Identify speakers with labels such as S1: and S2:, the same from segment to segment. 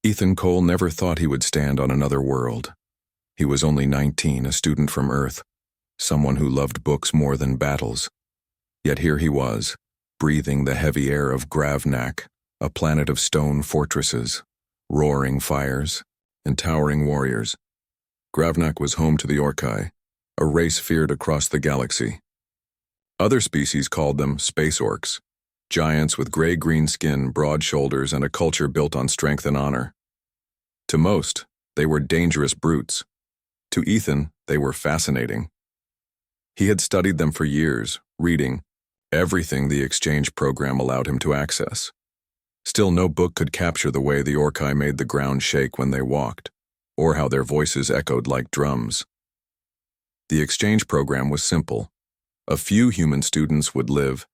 S1: Ethan Cole never thought he would stand on another world. He was only 19, a student from Earth, someone who loved books more than battles. Yet here he was, breathing the heavy air of Gravnak, a planet of stone fortresses, roaring fires, and towering warriors. Gravnak was home to the Orcs, a race feared across the galaxy. Other species called them space orcs, giants with gray-green skin, broad shoulders, and a culture built on strength and honor. To most, they were dangerous brutes. To Ethan, they were fascinating. He had studied them for years, reading everything the exchange program allowed him to access. Still, no book could capture the way the Orcs made the ground shake when they walked, or how their voices echoed like drums. The exchange program was simple. A few human students would live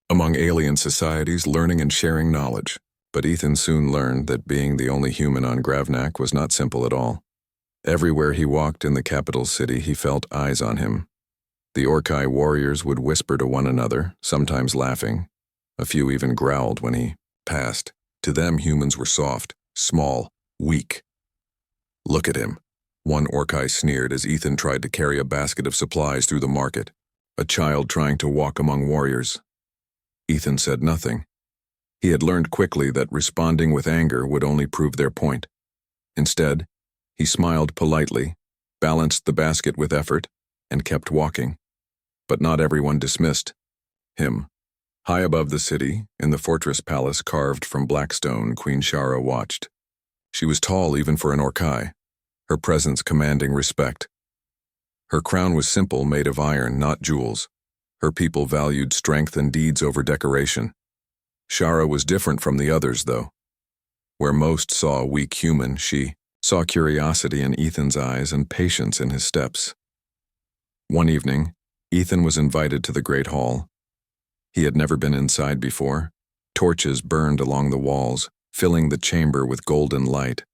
S1: among alien societies, learning and sharing knowledge. But Ethan soon learned that being the only human on Gravnak was not simple at all. Everywhere he walked in the capital city, he felt eyes on him. The Orcs warriors would whisper to one another, sometimes laughing. A few even growled when he passed. To them, humans were soft, small, weak. "Look at him," one Orc sneered as Ethan tried to carry a basket of supplies through the market. A child trying to walk among warriors. Ethan said nothing. He had learned quickly that responding with anger would only prove their point. Instead, he smiled politely, balanced the basket with effort, and kept walking. But not everyone dismissed him. High above the city, in the fortress palace carved from black stone, Queen Shara watched. She was tall even for an Orc, her presence commanding respect. Her crown was simple, made of iron, not jewels. Her people valued strength and deeds over decoration. Shara was different from the others, though. Where most saw a weak human, she saw curiosity in Ethan's eyes and patience in his steps. One evening, Ethan was invited to the Great Hall. He had never been inside before. Torches burned along the walls, filling the chamber with golden light.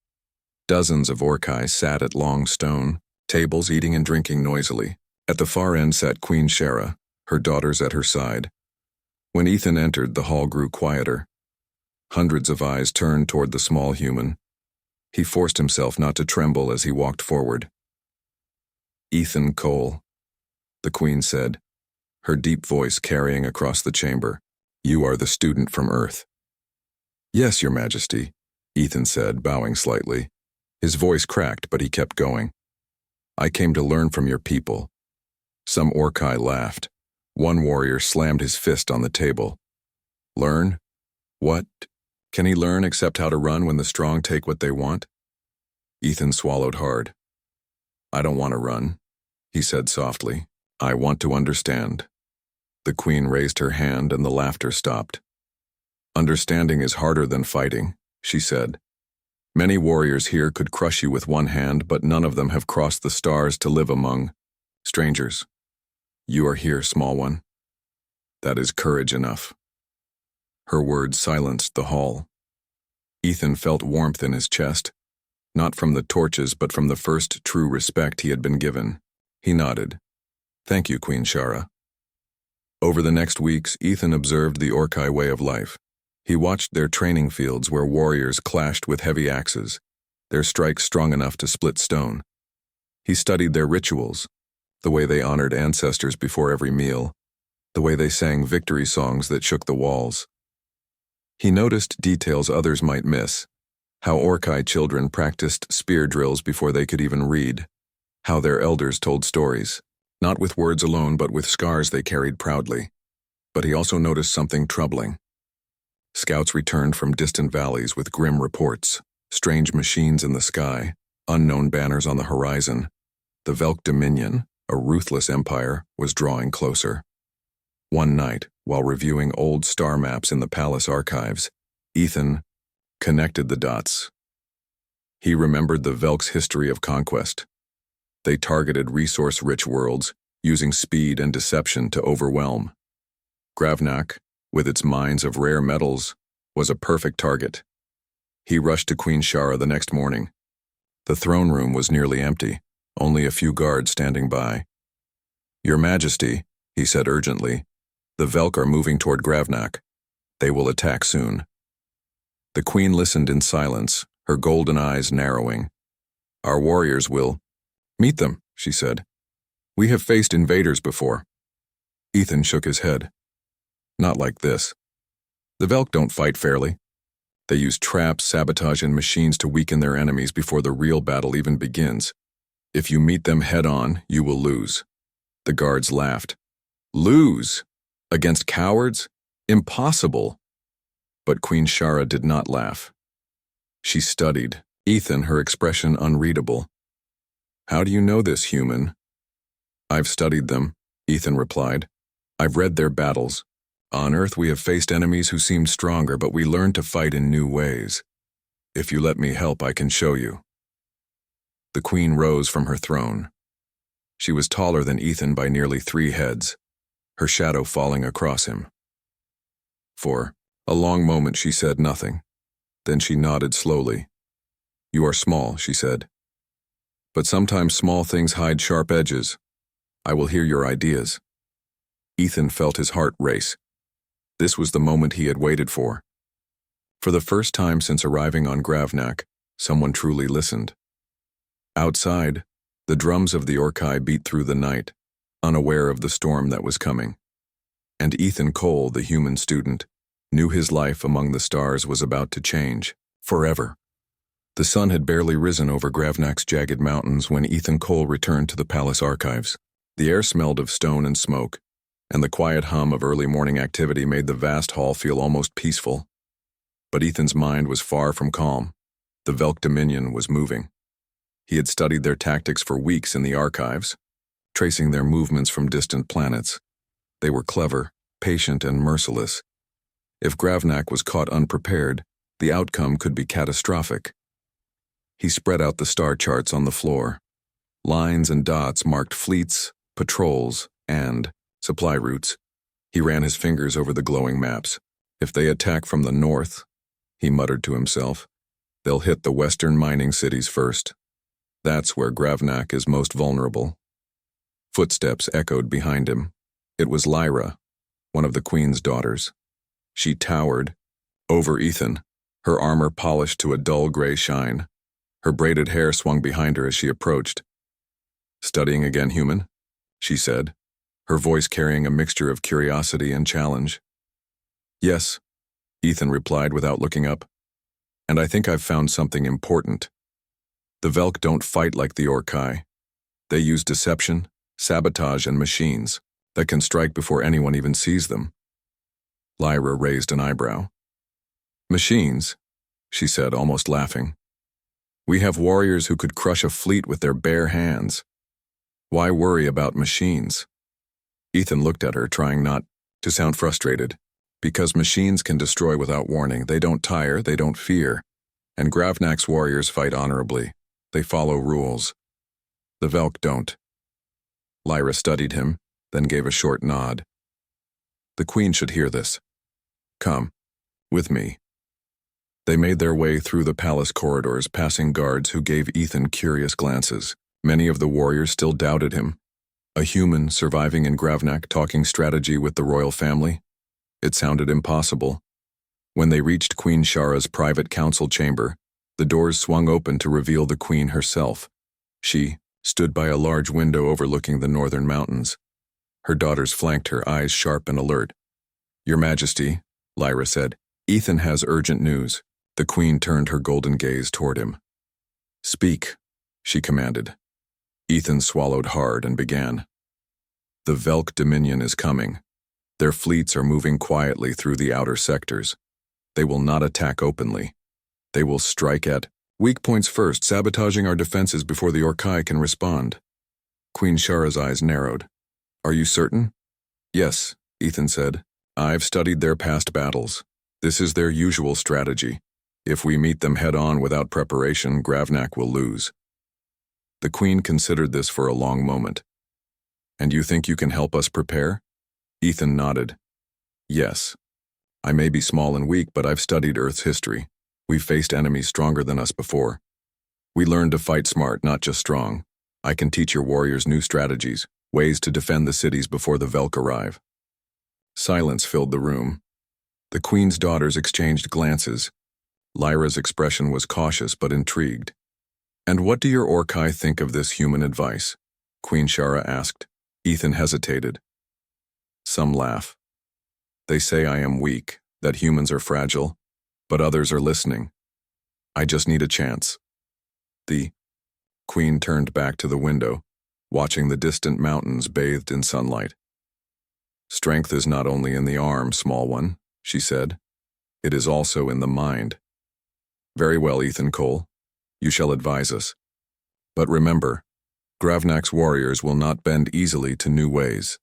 S1: Dozens of Orcs sat at long stone tables, eating and drinking noisily. At the far end sat Queen Shara, her daughters at her side. When Ethan entered, the hall grew quieter. Hundreds of eyes turned toward the small human. He forced himself not to tremble as he walked forward. "Ethan Cole," the Queen said, her deep voice carrying across the chamber. "You are the student from Earth." "Yes, Your Majesty," Ethan said, bowing slightly. His voice cracked, but he kept going. "I came to learn from your people." Some Orcs laughed. One warrior slammed his fist on the table. "Learn? What? Can he learn except how to run when the strong take what they want?" Ethan swallowed hard. "I don't want to run," he said softly. "I want to understand." The Queen raised her hand and the laughter stopped. "Understanding is harder than fighting," she said. "Many warriors here could crush you with one hand, but none of them have crossed the stars to live among strangers. You are here, small one. That is courage enough." Her words silenced the hall. Ethan felt warmth in his chest, not from the torches but from the first true respect he had been given. He nodded. "Thank you, Queen Shara." Over the next weeks, Ethan observed the Orcs way of life. He watched their training fields where warriors clashed with heavy axes, their strikes strong enough to split stone. He studied their rituals, the way they honored ancestors before every meal, the way they sang victory songs that shook the walls. He noticed details others might miss, how Orcs children practiced spear drills before they could even read, how their elders told stories, not with words alone but with scars they carried proudly. But he also noticed something troubling. Scouts returned from distant valleys with grim reports, strange machines in the sky, unknown banners on the horizon. The Velk Dominion, a ruthless empire, was drawing closer. One night, while reviewing old star maps in the palace archives, Ethan connected the dots. He remembered the Velk's history of conquest. They targeted resource-rich worlds, using speed and deception to overwhelm. Gravnak, with its mines of rare metals, was a perfect target. He rushed to Queen Shara the next morning. The throne room was nearly empty, only a few guards standing by. "Your Majesty," he said urgently, "the Velk are moving toward Gravnak. They will attack soon." The Queen listened in silence, her golden eyes narrowing. Our warriors will meet them, she said. We have faced invaders before. Ethan shook his head. Not like this. The Velk don't fight fairly. They use traps, sabotage, and machines to weaken their enemies before the real battle even begins. If you meet them head-on, you will lose. The guards laughed. Lose? Against cowards? Impossible. But Queen Shara did not laugh. She studied Ethan, her expression unreadable. How do you know this, human? I've studied them, Ethan replied. I've read their battles. On Earth we have faced enemies who seemed stronger, but we learned to fight in new ways. If you let me help, I can show you. The queen rose from her throne. She was taller than Ethan by nearly 3 heads, her shadow falling across him. For a long moment she said nothing. Then she nodded slowly. You are small, she said. But sometimes small things hide sharp edges. I will hear your ideas. Ethan felt his heart race. This was the moment he had waited for. For the first time since arriving on Gravnak, someone truly listened. Outside, the drums of the Orcs beat through the night, unaware of the storm that was coming. And Ethan Cole, the human student, knew his life among the stars was about to change, forever. The sun had barely risen over Gravnak's jagged mountains when Ethan Cole returned to the palace archives. The air smelled of stone and smoke, and the quiet hum of early morning activity made the vast hall feel almost peaceful. But Ethan's mind was far from calm. The Velk Dominion was moving. He had studied their tactics for weeks in the archives, tracing their movements from distant planets. They were clever, patient, and merciless. If Gravnak was caught unprepared, the outcome could be catastrophic. He spread out the star charts on the floor. Lines and dots marked fleets, patrols, and supply routes. He ran his fingers over the glowing maps. If they attack from the north, he muttered to himself, they'll hit the western mining cities first. That's where Gravnak is most vulnerable. Footsteps echoed behind him. It was Lyra, one of the queen's daughters. She towered over Ethan, her armor polished to a dull gray shine. Her braided hair swung behind her as she approached. Studying again, human? She said, her voice carrying a mixture of curiosity and challenge. Yes, Ethan replied without looking up. And I think I've found something important. The Velk don't fight like the Orcs. They use deception, sabotage, and machines that can strike before anyone even sees them. Lyra raised an eyebrow. Machines, she said, almost laughing. We have warriors who could crush a fleet with their bare hands. Why worry about machines? Ethan looked at her, trying not to sound frustrated. Because machines can destroy without warning. They don't tire, they don't fear. And Gravnak's warriors fight honorably. They follow rules. The Velk don't. Lyra studied him, then gave a short nod. The queen should hear this. Come, with me. They made their way through the palace corridors, passing guards who gave Ethan curious glances. Many of the warriors still doubted him. A human surviving in Gravnak talking strategy with the royal family? It sounded impossible. When they reached Queen Shara's private council chamber, the doors swung open to reveal the queen herself. She stood by a large window overlooking the northern mountains. Her daughters flanked her, eyes sharp and alert. Your Majesty, Lyra said, Ethan has urgent news. The queen turned her golden gaze toward him. Speak, she commanded. Ethan swallowed hard and began. The Velk Dominion is coming. Their fleets are moving quietly through the outer sectors. They will not attack openly. They will strike at weak points first, sabotaging our defenses before the Orcs can respond. Queen Shara's eyes narrowed. Are you certain? Yes, Ethan said. I've studied their past battles. This is their usual strategy. If we meet them head-on without preparation, Gravnak will lose. The queen considered this for a long moment. And you think you can help us prepare? Ethan nodded. Yes. I may be small and weak, but I've studied Earth's history. We've faced enemies stronger than us before. We learned to fight smart, not just strong. I can teach your warriors new strategies, ways to defend the cities before the Velk arrive. Silence filled the room. The queen's daughters exchanged glances. Lyra's expression was cautious but intrigued. "And what do your Orci think of this human advice?" Queen Shara asked. Ethan hesitated. "Some laugh. They say I am weak, that humans are fragile, but others are listening. I just need a chance." The Queen turned back to the window, watching the distant mountains bathed in sunlight. "Strength is not only in the arm, small one," she said. "It is also in the mind." "Very well, Ethan Cole. You shall advise us. But remember, Gravnak's warriors will not bend easily to new ways."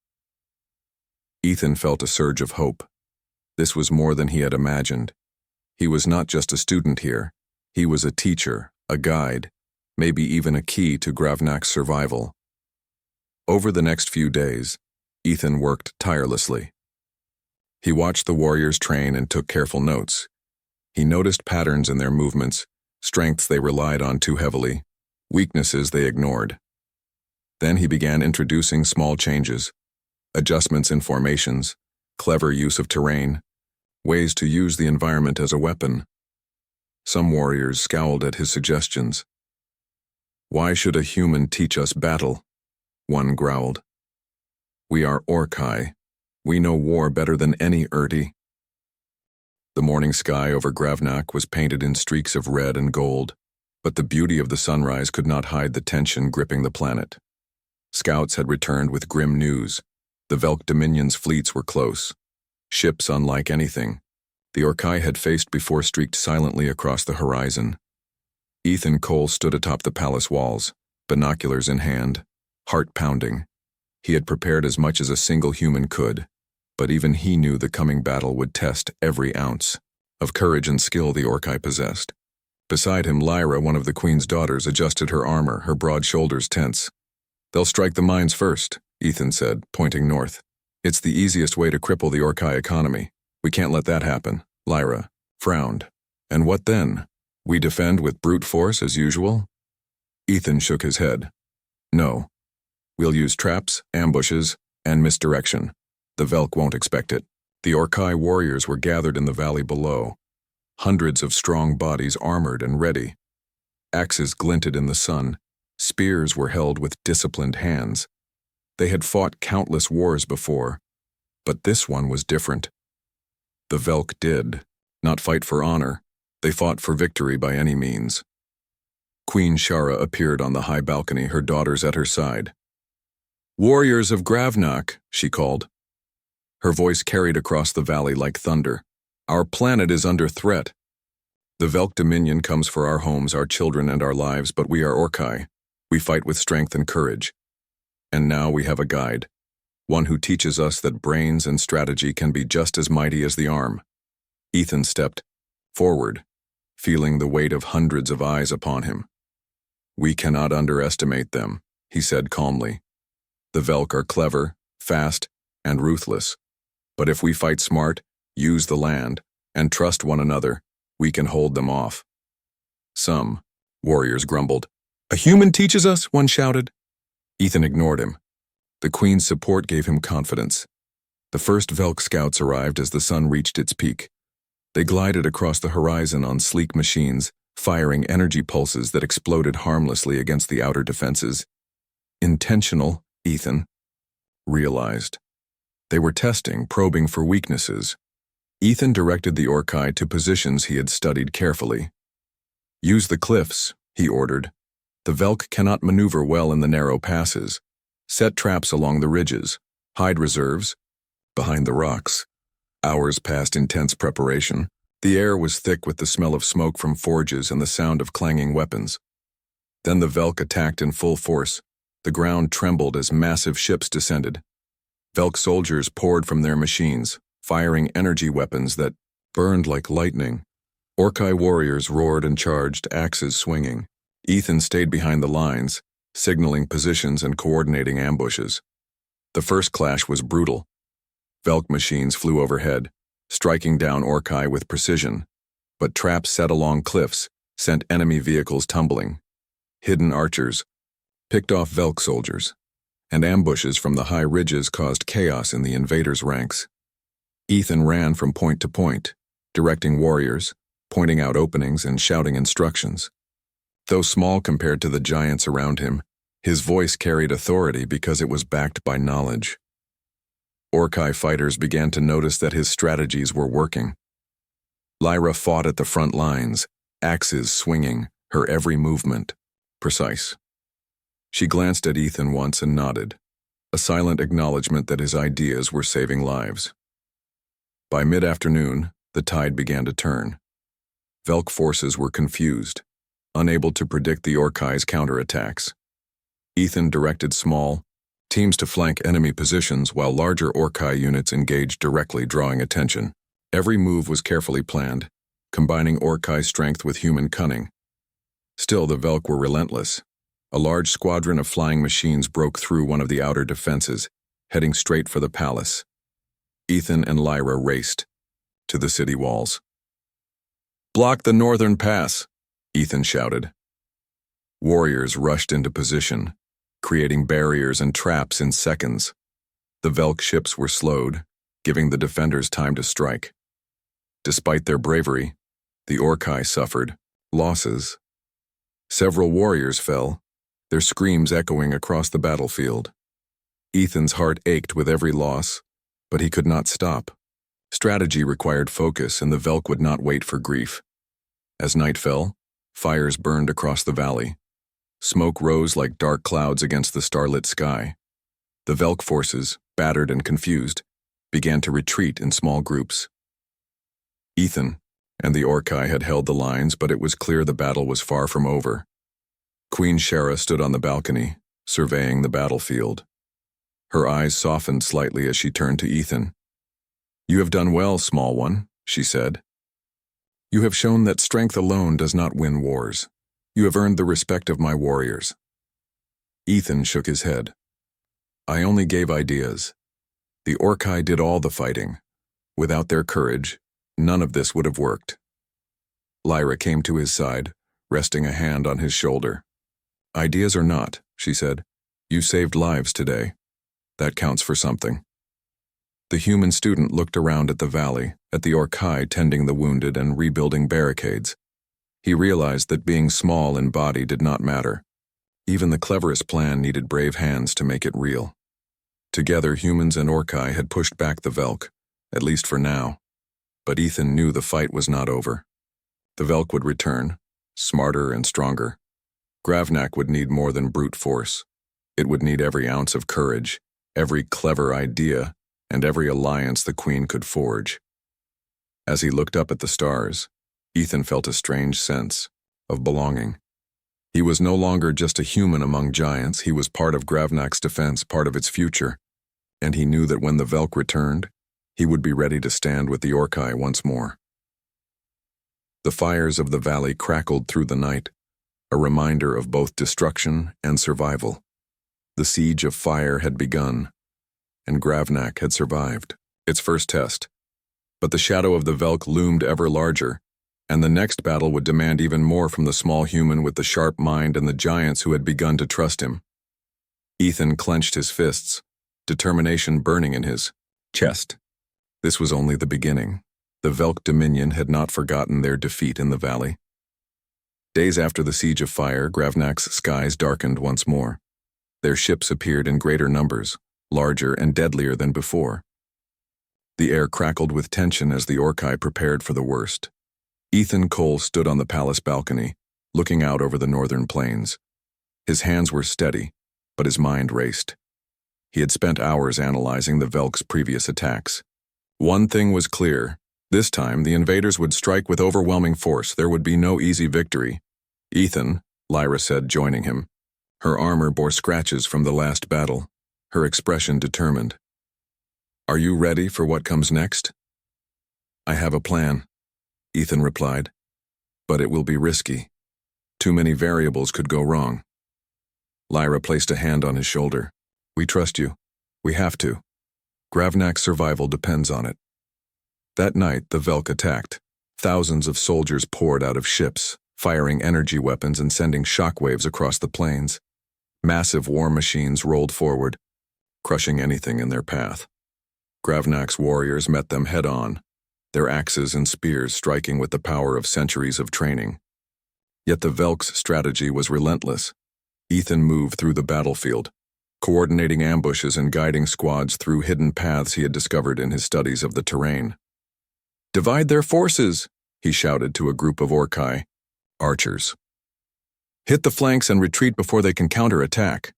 S1: Ethan felt a surge of hope. This was more than he had imagined. He was not just a student here. He was a teacher, a guide, maybe even a key to Gravnak's survival. Over the next few days, Ethan worked tirelessly. He watched the warriors train and took careful notes. He noticed patterns in their movements, strengths they relied on too heavily, weaknesses they ignored. Then he began introducing small changes, adjustments in formations, clever use of terrain, ways to use the environment as a weapon. Some warriors scowled at his suggestions. "Why should a human teach us battle?" one growled. "We are Orci. We know war better than any Urti." The morning sky over Gravnak was painted in streaks of red and gold, but the beauty of the sunrise could not hide the tension gripping the planet. Scouts had returned with grim news. The Velk Dominion's fleets were close. Ships unlike anything the Orci had faced before streaked silently across the horizon. Ethan Cole stood atop the palace walls, binoculars in hand, heart pounding. He had prepared as much as a single human could, but even he knew the coming battle would test every ounce of courage and skill the Orci possessed. Beside him, Lyra, one of the Queen's daughters, adjusted her armor, her broad shoulders tense. "They'll strike the mines first," Ethan said, pointing north. "It's the easiest way to cripple the Orci economy. We can't let that happen." Lyra frowned. "And what then? We defend with brute force as usual?" Ethan shook his head. "No. We'll use traps, ambushes, and misdirection. The Velk won't expect it." The Orci warriors were gathered in the valley below, hundreds of strong bodies armored and ready. Axes glinted in the sun. Spears were held with disciplined hands. They had fought countless wars before, but this one was different. The Velk did not fight for honor. They fought for victory by any means. Queen Shara appeared on the high balcony, her daughters at her side. "Warriors of Gravnak," she called. Her voice carried across the valley like thunder. "Our planet is under threat. The Velk Dominion comes for our homes, our children, and our lives, but we are Orci. We fight with strength and courage. And now we have a guide, one who teaches us that brains and strategy can be just as mighty as the arm." Ethan stepped forward, feeling the weight of hundreds of eyes upon him. "We cannot underestimate them," he said calmly. "The Velk are clever, fast, and ruthless. But if we fight smart, use the land, and trust one another, we can hold them off." "Some," warriors grumbled. "A human teaches us?" one shouted. Ethan ignored him. The Queen's support gave him confidence. The first Velk scouts arrived as the sun reached its peak. They glided across the horizon on sleek machines, firing energy pulses that exploded harmlessly against the outer defenses. Intentional, Ethan realized. They were testing, probing for weaknesses. Ethan directed the Orci to positions he had studied carefully. "Use the cliffs," he ordered. "The Velk cannot maneuver well in the narrow passes. Set traps along the ridges. Hide reserves behind the rocks." Hours passed intense preparation. The air was thick with the smell of smoke from forges and the sound of clanging weapons. Then the Velk attacked in full force. The ground trembled as massive ships descended. Velk soldiers poured from their machines, firing energy weapons that burned like lightning. Orci warriors roared and charged, axes swinging. Ethan stayed behind the lines, signaling positions and coordinating ambushes. The first clash was brutal. Velk machines flew overhead, striking down Orci with precision, but traps set along cliffs sent enemy vehicles tumbling. Hidden archers picked off Velk soldiers, and ambushes from the high ridges caused chaos in the invaders' ranks. Ethan ran from point to point, directing warriors, pointing out openings and shouting instructions. Though small compared to the giants around him, his voice carried authority because it was backed by knowledge. Orcs fighters began to notice that his strategies were working. Lyra fought at the front lines, axes swinging, her every movement precise. She glanced at Ethan once and nodded, a silent acknowledgement that his ideas were saving lives. By mid-afternoon, the tide began to turn. Velk forces were confused, unable to predict the Orcs' counterattacks. Ethan directed small teams to flank enemy positions while larger Orcs units engaged directly, drawing attention. Every move was carefully planned, combining Orcs' strength with human cunning. Still, the Velk were relentless. A large squadron of flying machines broke through one of the outer defenses, heading straight for the palace. Ethan and Lyra raced to the city walls. "Block the northern pass," Ethan shouted. Warriors rushed into position, creating barriers and traps in seconds. The Velk ships were slowed, giving the defenders time to strike. Despite their bravery, the Orcs suffered losses. Several warriors fell, their screams echoing across the battlefield. Ethan's heart ached with every loss, but he could not stop. Strategy required focus, and the Velk would not wait for grief. As night fell, fires burned across the valley. Smoke rose like dark clouds against the starlit sky. The Velk forces, battered and confused, began to retreat in small groups. Ethan and the Orcs had held the lines, but it was clear the battle was far from over. Queen Shara stood on the balcony, surveying the battlefield. Her eyes softened slightly as she turned to Ethan. "You have done well, small one," she said. "You have shown that strength alone does not win wars. You have earned the respect of my warriors." Ethan shook his head. "I only gave ideas. The Orcs did all the fighting. Without their courage, none of this would have worked." Lyra came to his side, resting a hand on his shoulder. "Ideas or not," she said, "you saved lives today. That counts for something." The human student looked around at the valley, at the Orcs tending the wounded and rebuilding barricades. He realized that being small in body did not matter. Even the cleverest plan needed brave hands to make it real. Together, humans and Orcs had pushed back the Velk, at least for now. But Ethan knew the fight was not over. The Velk would return, smarter and stronger. Gravnak would need more than brute force. It would need every ounce of courage, every clever idea, and every alliance the Queen could forge. As he looked up at the stars, Ethan felt a strange sense of belonging. He was no longer just a human among giants, he was part of Gravnak's defense, part of its future, and he knew that when the Velk returned, he would be ready to stand with the Orcs once more. The fires of the valley crackled through the night, a reminder of both destruction and survival. The siege of fire had begun, and Gravnak had survived its first test. But the shadow of the Velk loomed ever larger, and the next battle would demand even more from the small human with the sharp mind and the giants who had begun to trust him. Ethan clenched his fists, determination burning in his chest. This was only the beginning. The Velk Dominion had not forgotten their defeat in the valley. Days after the Siege of Fire, Gravnak's skies darkened once more. Their ships appeared in greater numbers, larger and deadlier than before. The air crackled with tension as the Orcs prepared for the worst. Ethan Cole stood on the palace balcony, looking out over the northern plains. His hands were steady, but his mind raced. He had spent hours analyzing the Velk's previous attacks. One thing was clear. This time, the invaders would strike with overwhelming force. There would be no easy victory. "Ethan," Lyra said, joining him. Her armor bore scratches from the last battle, her expression determined. "Are you ready for what comes next?" "I have a plan," Ethan replied, "but it will be risky. Too many variables could go wrong." Lyra placed a hand on his shoulder. "We trust you. We have to. Gravnak's survival depends on it." That night, the Velk attacked. Thousands of soldiers poured out of ships, firing energy weapons and sending shockwaves across the plains. Massive war machines rolled forward, crushing anything in their path. Gravnak's warriors met them head-on, their axes and spears striking with the power of centuries of training. Yet the Velk's strategy was relentless. Ethan moved through the battlefield, coordinating ambushes and guiding squads through hidden paths he had discovered in his studies of the terrain. "Divide their forces," he shouted to a group of Orci, archers. "Hit the flanks and retreat before they can counterattack."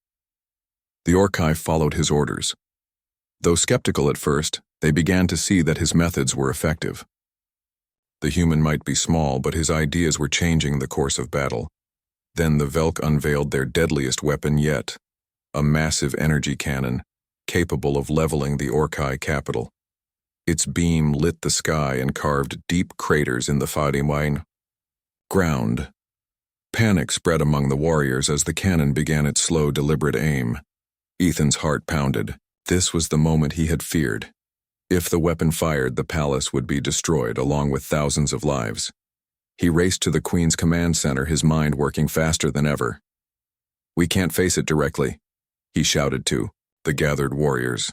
S1: The Orci followed his orders. Though skeptical at first, they began to see that his methods were effective. The human might be small, but his ideas were changing the course of battle. Then the Velk unveiled their deadliest weapon yet, a massive energy cannon, capable of leveling the Orci capital. Its beam lit the sky and carved deep craters in the Fadiwine ground. Panic spread among the warriors as the cannon began its slow, deliberate aim. Ethan's heart pounded. This was the moment he had feared. If the weapon fired, the palace would be destroyed, along with thousands of lives. He raced to the Queen's command center, his mind working faster than ever. "We can't face it directly," he shouted to the gathered warriors.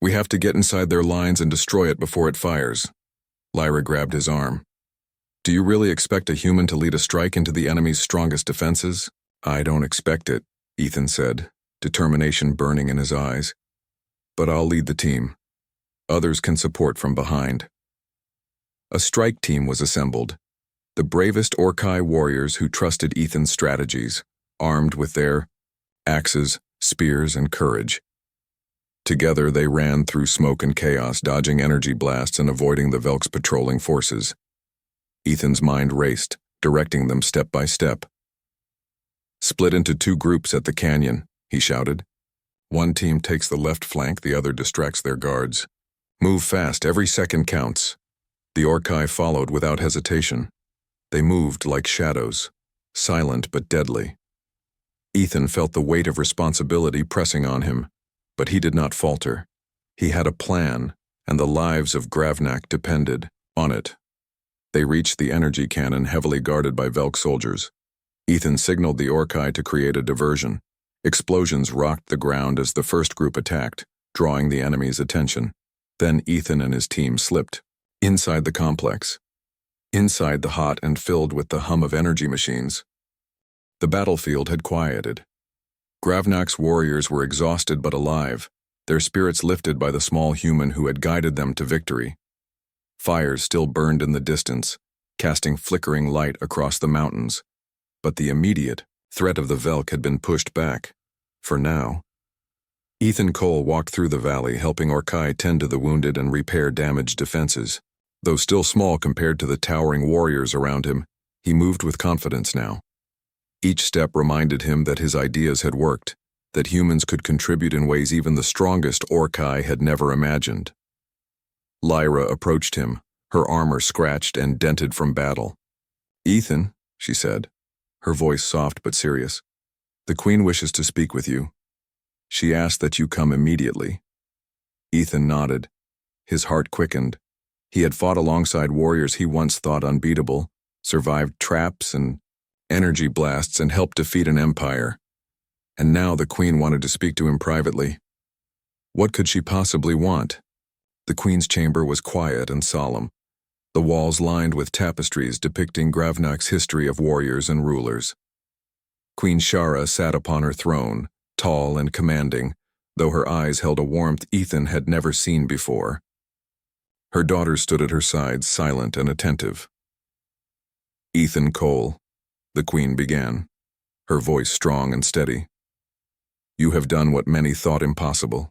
S1: "We have to get inside their lines and destroy it before it fires." Lyra grabbed his arm. "Do you really expect a human to lead a strike into the enemy's strongest defenses?" "I don't expect it," Ethan said, determination burning in his eyes. "But I'll lead the team. Others can support from behind." A strike team was assembled. The bravest Orci warriors who trusted Ethan's strategies, armed with their axes, spears, and courage. Together they ran through smoke and chaos, dodging energy blasts and avoiding the Velk's patrolling forces. Ethan's mind raced, directing them step by step. "Split into 2 groups at the canyon," he shouted. "One team takes the left flank, the other distracts their guards. Move fast, every second counts." The Orci followed without hesitation. They moved like shadows, silent but deadly. Ethan felt the weight of responsibility pressing on him, but he did not falter. He had a plan, and the lives of Gravnak depended on it. They reached the energy cannon, heavily guarded by Velk soldiers. Ethan signaled the Orci to create a diversion. Explosions rocked the ground as the first group attacked, drawing the enemy's attention. Then Ethan and his team slipped inside the complex. Inside the hot and filled with the hum of energy machines. The battlefield had quieted. Gravnak's warriors were exhausted but alive, their spirits lifted by the small human who had guided them to victory. Fires still burned in the distance, casting flickering light across the mountains, but the immediate threat of the Velk had been pushed back, for now. Ethan Cole walked through the valley, helping Orci tend to the wounded and repair damaged defenses. Though still small compared to the towering warriors around him, he moved with confidence now. Each step reminded him that his ideas had worked, that humans could contribute in ways even the strongest Orci had never imagined. Lyra approached him, her armor scratched and dented from battle. "Ethan," she said, her voice soft but serious, "the Queen wishes to speak with you. She asked that you come immediately." Ethan nodded. His heart quickened. He had fought alongside warriors he once thought unbeatable, survived traps and energy blasts, and helped defeat an empire. And now the Queen wanted to speak to him privately. What could she possibly want? The Queen's chamber was quiet and solemn, the walls lined with tapestries depicting Gravnak's history of warriors and rulers. Queen Shara sat upon her throne, tall and commanding, though her eyes held a warmth Ethan had never seen before. Her daughter stood at her side, silent and attentive. "Ethan Cole," the Queen began, her voice strong and steady. "You have done what many thought impossible.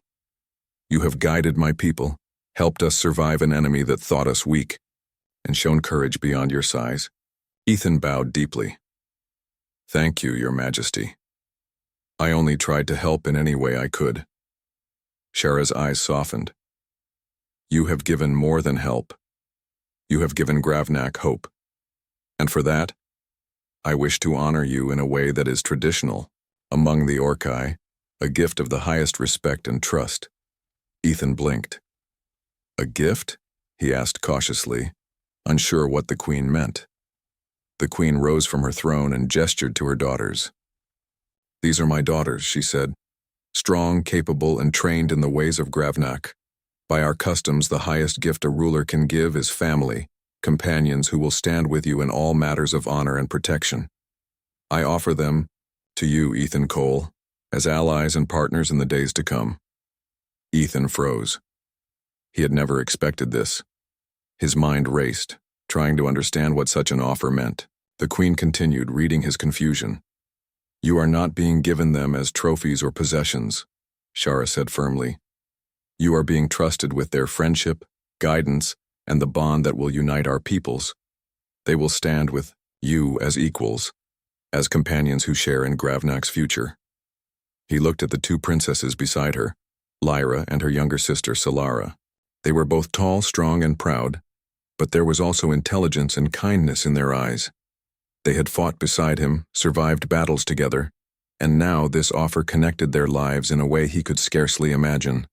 S1: You have guided my people, helped us survive an enemy that thought us weak, and shown courage beyond your size." Ethan bowed deeply. "Thank you, Your Majesty. I only tried to help in any way I could." Shara's eyes softened. "You have given more than help. You have given Gravnak hope. And for that, I wish to honor you in a way that is traditional among the Orci, a gift of the highest respect and trust." Ethan blinked. "A gift?" he asked cautiously, unsure what the Queen meant. The Queen rose from her throne and gestured to her daughters. "These are my daughters," she said, "strong, capable, and trained in the ways of Gravnak. By our customs, the highest gift a ruler can give is family, companions who will stand with you in all matters of honor and protection. I offer them to you, Ethan Cole, as allies and partners in the days to come." Ethan froze. He had never expected this. His mind raced, trying to understand what such an offer meant. The Queen continued, reading his confusion. "You are not being given them as trophies or possessions," Shara said firmly. "You are being trusted with their friendship, guidance, and the bond that will unite our peoples. They will stand with you as equals, as companions who share in Gravnak's future." He looked at the two princesses beside her, Lyra and her younger sister Solara. They were both tall, strong, and proud, but there was also intelligence and kindness in their eyes. They had fought beside him, survived battles together, and now this offer connected their lives in a way he could scarcely imagine.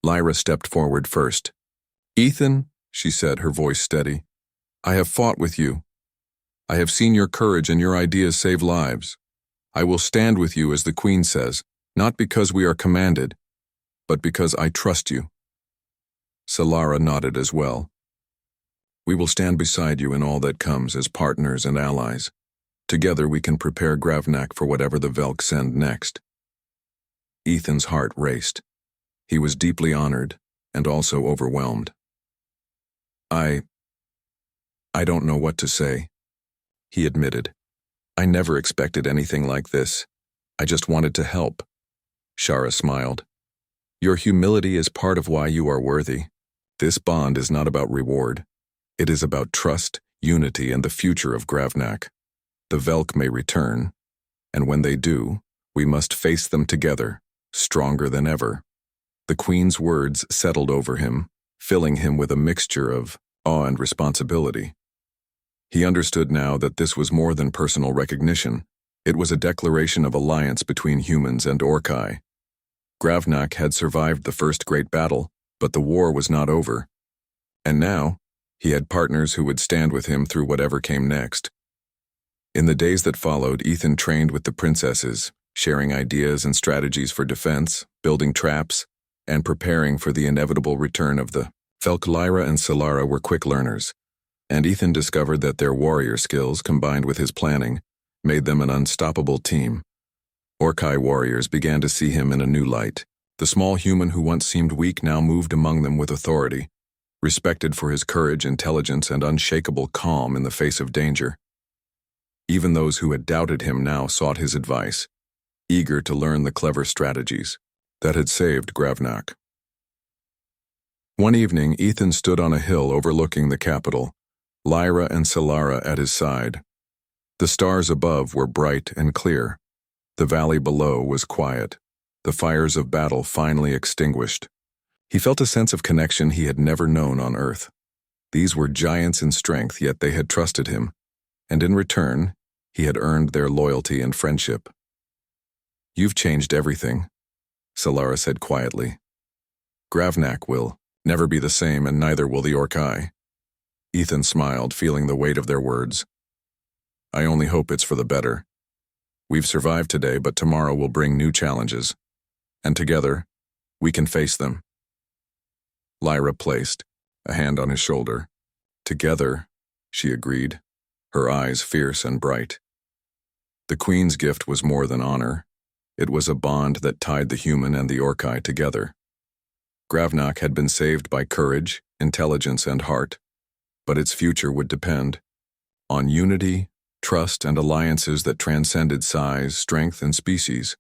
S1: Lyra stepped forward first. "Ethan," she said, her voice steady, "I have fought with you. I have seen your courage and your ideas save lives. I will stand with you, as the Queen says, not because we are commanded, but because I trust you." Solara nodded as well. "We will stand beside you in all that comes as partners and allies. Together we can prepare Gravnak for whatever the Velk send next." Ethan's heart raced. He was deeply honored and also overwhelmed. I don't know what to say," he admitted. "I never expected anything like this. I just wanted to help." Shara smiled. "Your humility is part of why you are worthy. This bond is not about reward. It is about trust, unity, and the future of Gravnak. The Velk may return, and when they do, we must face them together, stronger than ever." The Queen's words settled over him, filling him with a mixture of awe and responsibility. He understood now that this was more than personal recognition. It was a declaration of alliance between humans and Orcs. Gravnak had survived the first great battle, but the war was not over. And now, he had partners who would stand with him through whatever came next. In the days that followed, Ethan trained with the princesses, sharing ideas and strategies for defense, building traps, and preparing for the inevitable return of the Velk. Lyra and Solara were quick learners, and Ethan discovered that their warrior skills, combined with his planning, made them an unstoppable team. Orcs warriors began to see him in a new light. The small human who once seemed weak now moved among them with authority, respected for his courage, intelligence, and unshakable calm in the face of danger. Even those who had doubted him now sought his advice, eager to learn the clever strategies that had saved Gravnak. One evening, Ethan stood on a hill overlooking the capital, Lyra and Solara at his side. The stars above were bright and clear. The valley below was quiet, the fires of battle finally extinguished. He felt a sense of connection he had never known on Earth. These were giants in strength, yet they had trusted him, and in return, he had earned their loyalty and friendship. "You've changed everything," Solara said quietly. "Gravnak will never be the same, and neither will the Orcs." Ethan smiled, feeling the weight of their words. "I only hope it's for the better. We've survived today, but tomorrow will bring new challenges, and together, we can face them." Lyra placed a hand on his shoulder. "Together," she agreed, her eyes fierce and bright. The Queen's gift was more than honor. It was a bond that tied the human and the Orcs together. Gravnak had been saved by courage, intelligence, and heart, but its future would depend on unity, trust, and alliances that transcended size, strength, and species.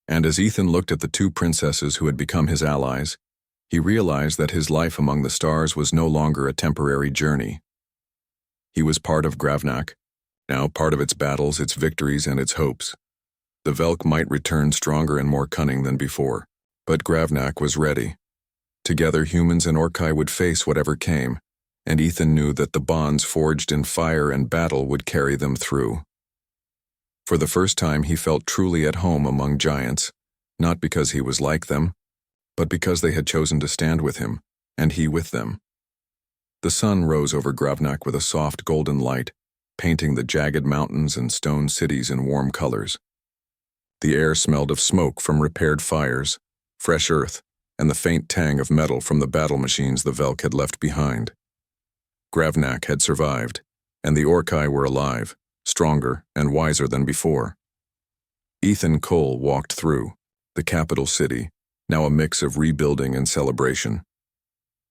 S1: And as Ethan looked at the two princesses who had become his allies, he realized that his life among the stars was no longer a temporary journey. He was part of Gravnak, now part of its battles, its victories, and its hopes. The Velk might return stronger and more cunning than before, but Gravnak was ready. Together, humans and Orcs would face whatever came, and Ethan knew that the bonds forged in fire and battle would carry them through. For the first time, he felt truly at home among giants, not because he was like them, but because they had chosen to stand with him, and he with them. The sun rose over Gravnak with a soft golden light, painting the jagged mountains and stone cities in warm colors. The air smelled of smoke from repaired fires, fresh earth, and the faint tang of metal from the battle machines the Velk had left behind. Gravnak had survived, and the Orcs were alive, stronger and wiser than before. Ethan Cole walked through, the capital city, now a mix of rebuilding and celebration.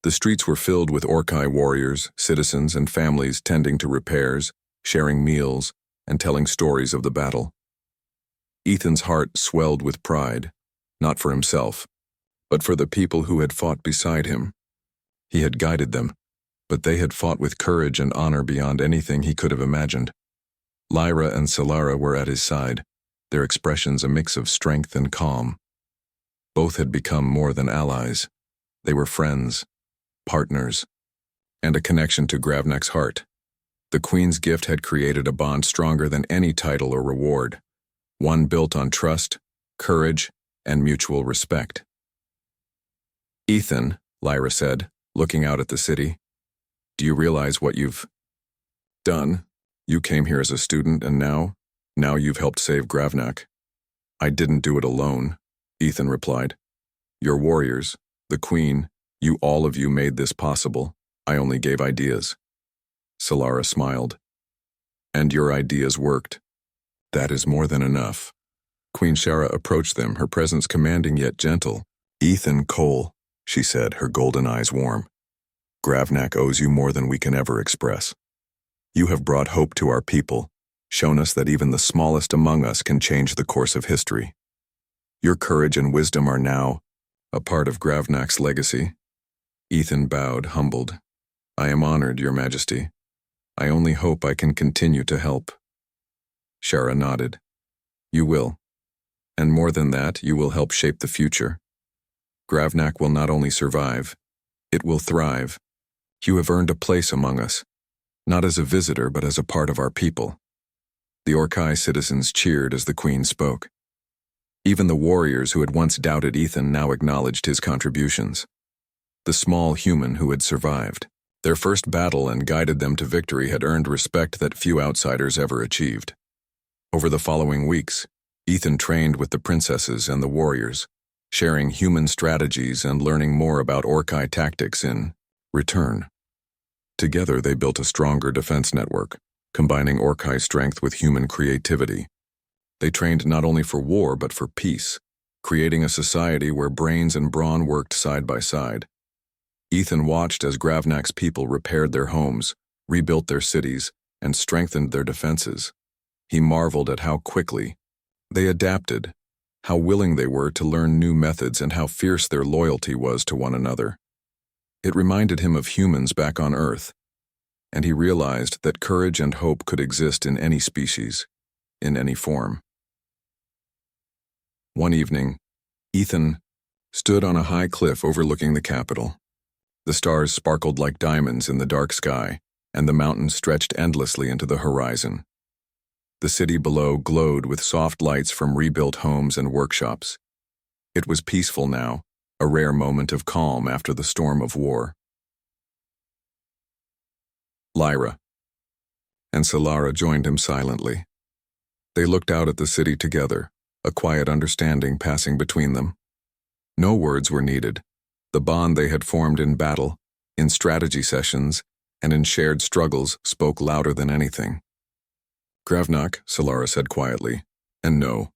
S1: The streets were filled with Orcs warriors, citizens, and families tending to repairs, sharing meals, and telling stories of the battle. Ethan's heart swelled with pride, not for himself, but for the people who had fought beside him. He had guided them, but they had fought with courage and honor beyond anything he could have imagined. Lyra and Solara were at his side, their expressions a mix of strength and calm. Both had become more than allies. They were friends, partners, and a connection to Gravnak's heart. The Queen's gift had created a bond stronger than any title or reward, one built on trust, courage, and mutual respect. "Ethan," Lyra said, looking out at the city, "do you realize what you've done? You came here as a student, and now you've helped save Gravnak." "I didn't do it alone," Ethan replied. "Your warriors, the Queen, all of you made this possible. I only gave ideas." Solara smiled. "And your ideas worked. That is more than enough." Queen Shara approached them, her presence commanding yet gentle. "Ethan Cole," she said, her golden eyes warm. "Gravnak owes you more than we can ever express. You have brought hope to our people, shown us that even the smallest among us can change the course of history. Your courage and wisdom are now a part of Gravnak's legacy." Ethan bowed, humbled. "I am honored, Your Majesty. I only hope I can continue to help." Shara nodded. "You will. And more than that, you will help shape the future. Gravnak will not only survive, it will thrive. You have earned a place among us, not as a visitor but as a part of our people." The Orcs citizens cheered as the Queen spoke. Even the warriors who had once doubted Ethan now acknowledged his contributions. The small human who had survived, their first battle and guided them to victory, had earned respect that few outsiders ever achieved. Over the following weeks, Ethan trained with the princesses and the warriors, sharing human strategies and learning more about Orcs tactics in return. Together they built a stronger defense network, combining Orcs strength with human creativity. They trained not only for war but for peace, creating a society where brains and brawn worked side by side. Ethan watched as Gravnak's people repaired their homes, rebuilt their cities, and strengthened their defenses. He marveled at how quickly they adapted, how willing they were to learn new methods, and how fierce their loyalty was to one another. It reminded him of humans back on Earth, and he realized that courage and hope could exist in any species, in any form. One evening, Ethan stood on a high cliff overlooking the capital. The stars sparkled like diamonds in the dark sky, and the mountains stretched endlessly into the horizon. The city below glowed with soft lights from rebuilt homes and workshops. It was peaceful now, a rare moment of calm after the storm of war. Lyra and Solara joined him silently. They looked out at the city together, a quiet understanding passing between them. No words were needed. The bond they had formed in battle, in strategy sessions, and in shared struggles spoke louder than anything. "Gravnak," Solara said quietly, "and no,